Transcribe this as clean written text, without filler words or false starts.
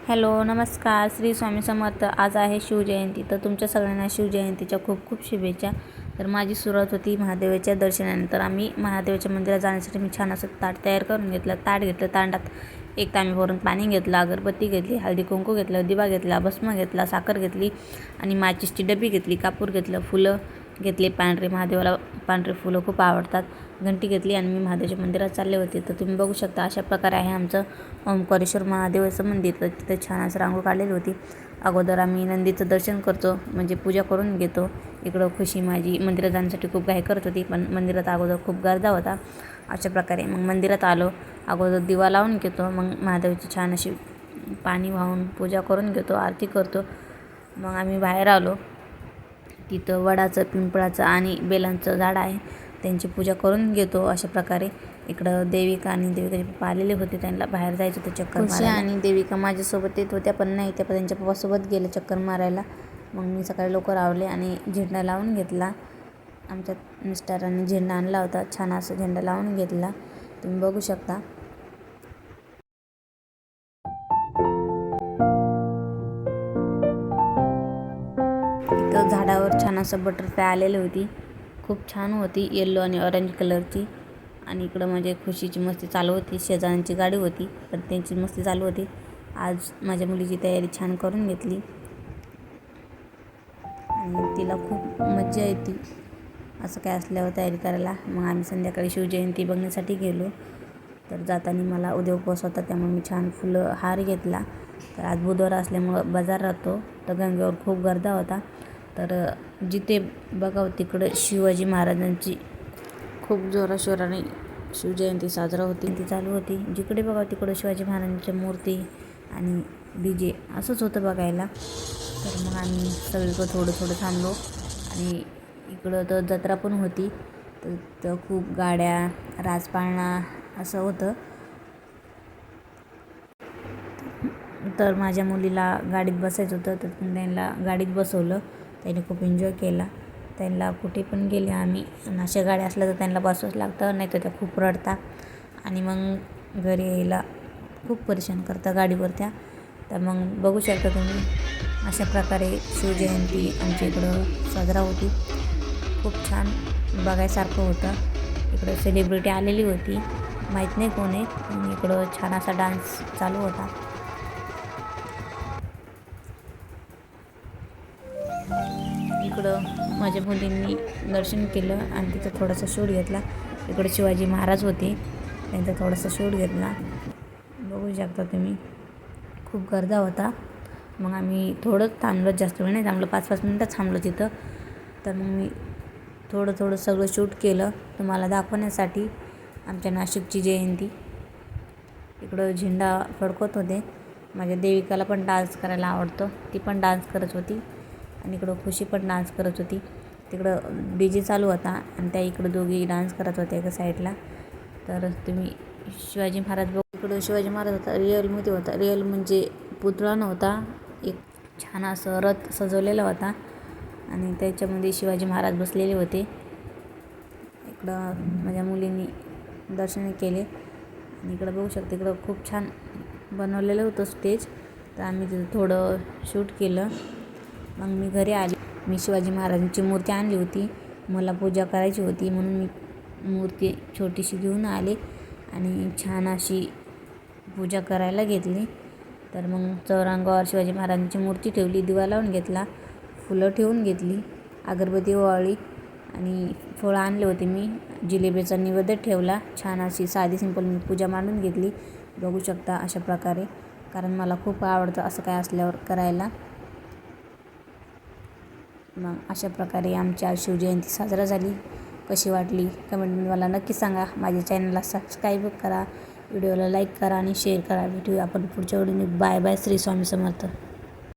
Hello नमस्कार. श्री स्वामी समर्थ. आज आहे शिवजयंती, तर तुमच्या सगळ्यांना शिवजयंतीच्या खूप खूप शुभेच्छा. तर माझी सुरुवात होती महादेवाच्या दर्शनानंतर. आम्ही महादेवाच्या मंदिरात जाण्यासाठी मी छान असं ताट तयार करून घेतलं. ताट घेतलं, ताटात एक तांबे भरून पाणी घेतलं, अगरबत्ती घेतली, हळदी कुंकू घेतलं, दिवा घेतला, भस्म घेतला, साखर घेतली आणि माचीसची डबी घेतली, कापूर घेतलं, फुलं घेतले पांढरे. महादेवाला पांढरे फुलं खूप आवडतात. घंटी घेतली आणि मी महादेवाच्या मंदिरात चालले होते. तर तुम्ही बघू शकता अशा प्रकारे आहे आमचं ओंकारेश्वर महादेवाचं मंदिर. तर तिथं छान असं रांगोळी काढलेली होती. अगोदर आम्ही नंदीचं दर्शन करतो, म्हणजे पूजा करून घेतो. इकडं खुशी माझी मंदिरात जाण्यासाठी खूप घाई करत होती, पण मंदिरात अगोदर खूप गर्दा होता. अशा प्रकारे मग मंदिरात आलो. अगोदर दिवा लावून घेतो, मग महादेवाची छान अशी पाणी वाहून पूजा करून घेतो, आरती करतो. मग आम्ही बाहेर आलो. तिथं वडाचं, पिंपळाचं आणि बेलांचं झाड आहे, त्यांची पूजा करून घेतो. अशा प्रकारे इकडं देविका आणि देविकाचे पप्पा आलेले होते, त्यांना बाहेर जायचं होतं चक्कर मारायला. आणि देविका माझ्यासोबत येत होत्या, पण नाही, त्या त्यांच्या पप्पासोबत गेल्या चक्कर मारायला. मग मी सकाळी लवकर आवले आणि झेंडा लावून घेतला. आमच्या मिस्टरांनी झेंडा आणला होता, छान असं झेंडा लावून घेतला, तुम्ही बघू शकता. इथं झाडावर छान असं बटरफ्लाय आलेली होती, खूप छान होती, येल्लो आणि ऑरेंज कलरची. आणि इकडं म्हणजे खुशीची मस्ती चालू होती. शेजाऱ्यांची गाडी होती, पण त्यांची मस्ती चालू होती. आज माझ्या मुलीची तयारी छान करून घेतली आणि तिला खूप मज्जा येते असं काय असल्यावर तयारी करायला. मग आम्ही संध्याकाळी शिवजयंती बघण्यासाठी गेलो. तर जाताना मला उद्या उपवास होता, त्यामुळे मी छान फुलं हार घेतला. तर आज बुधवार असल्यामुळं बाजार राहतो, तर गंगेवर खूप गर्दा होता. तर जिथे बघावं तिकडं शिवाजी महाराजांची खूप जोराशोराने शिवजयंती साजरा होती, ती चालू होती. जिकडे बघावं तिकडं शिवाजी महाराजांच्या मूर्ती आणि DJ असंच होतं बघायला. तर मग आम्ही सगळीकडं थोडं थोडं थांबलो. आणि इकडं तर जत्रा पण होती, तर खूप गाड्या, राजपाळणा असं होतं. तर माझ्या मुलीला गाडीत बसायचं होतं, तर त्यांना गाडीत बसवलं. त्यांनी खूप एन्जॉय केला. त्यांना कुठे पण गेले आम्ही, आणि अशा गाड्या असल्या तर त्यांना बसवंच लागतं, नाही तर त्या खूप रडतात आणि मग घरी यायला खूप परेशान करतात गाडीवर त्या. तर मग बघू शकता तुम्ही अशा प्रकारे शिवजयंती आमच्या इकडं साजरा होती. खूप छान बघायसारखं होतं. इकडं सेलिब्रिटी आलेली होती, माहीत नाही कोण आहे, आणि इकडं छान असा डान्स चालू होता. इकडं माझ्या मुलींनी दर्शन केलं आणि तिथं थोडासा शूट घेतला. इकडे शिवाजी महाराज होते, त्यांचा थोडासा शूट घेतला. बघू शकता तुम्ही खूप गर्दा होता. मग आम्ही थोडं थांबलो, जास्त वेळ नाही थांबलो, 5-5 मिनटं थांबलो तिथं. तर मग मी थोडं सगळं शूट केलं तुम्हाला दाखवण्यासाठी आमच्या नाशिकची जयंती. इकडं झेंडा फडकवत होते. माझ्या देविकाला पण डान्स करायला आवडतो, ती पण डान्स करत होती. आणि इकडं खुशी पण डान्स करत होती. तिकडं DJ चालू होता आणि त्या इकडं दोघी डान्स करत होत्या एका साईडला. तर तुम्ही शिवाजी महाराज बघू. इकडं शिवाजी महाराज होता, रिअलमध्ये होता. रिअल म्हणजे पुतळा नव्हता, एक छान असं रथ सजवलेला होता आणि त्याच्यामध्ये शिवाजी महाराज बसलेले होते. इकडं माझ्या मुलींनी दर्शन केले. आणि इकडं बघू शकते, इकडं खूप छान बनवलेलं होतं स्टेज. तर आम्ही तिथं थोडं शूट केलं. मग मी घरी आली. मी शिवाजी महाराजांची मूर्ती आणली होती, मला पूजा करायची होती, म्हणून मी मूर्ती छोटीशी घेऊन आले आणि छान अशी पूजा करायला घेतली. तर मग चौरंगावर शिवाजी महाराजांची मूर्ती ठेवली, दिवा लावून घेतला, फुलं ठेवून घेतली, अगरबत्ती ओवाळली आणि फळं आणले होते मी. जिलेबीचा नैवेद्य ठेवला. छान अशी साधी सिंपल मी पूजा मांडून घेतली. बघू शकता अशा प्रकारे, कारण मला खूप आवडतं असं काय असल्यावर करायला. मग अशा प्रकारे आमची आज शिवजयंती साजरा झाली. कशी वाटली कमेंटमध्ये मला नक्की सांगा. माझ्या चॅनलला सबस्क्राईब करा, व्हिडिओला लाईक करा आणि शेअर करा. भेटूया आपण पुढच्या व्हिडिओने. Bye bye. श्री स्वामी समर्थ.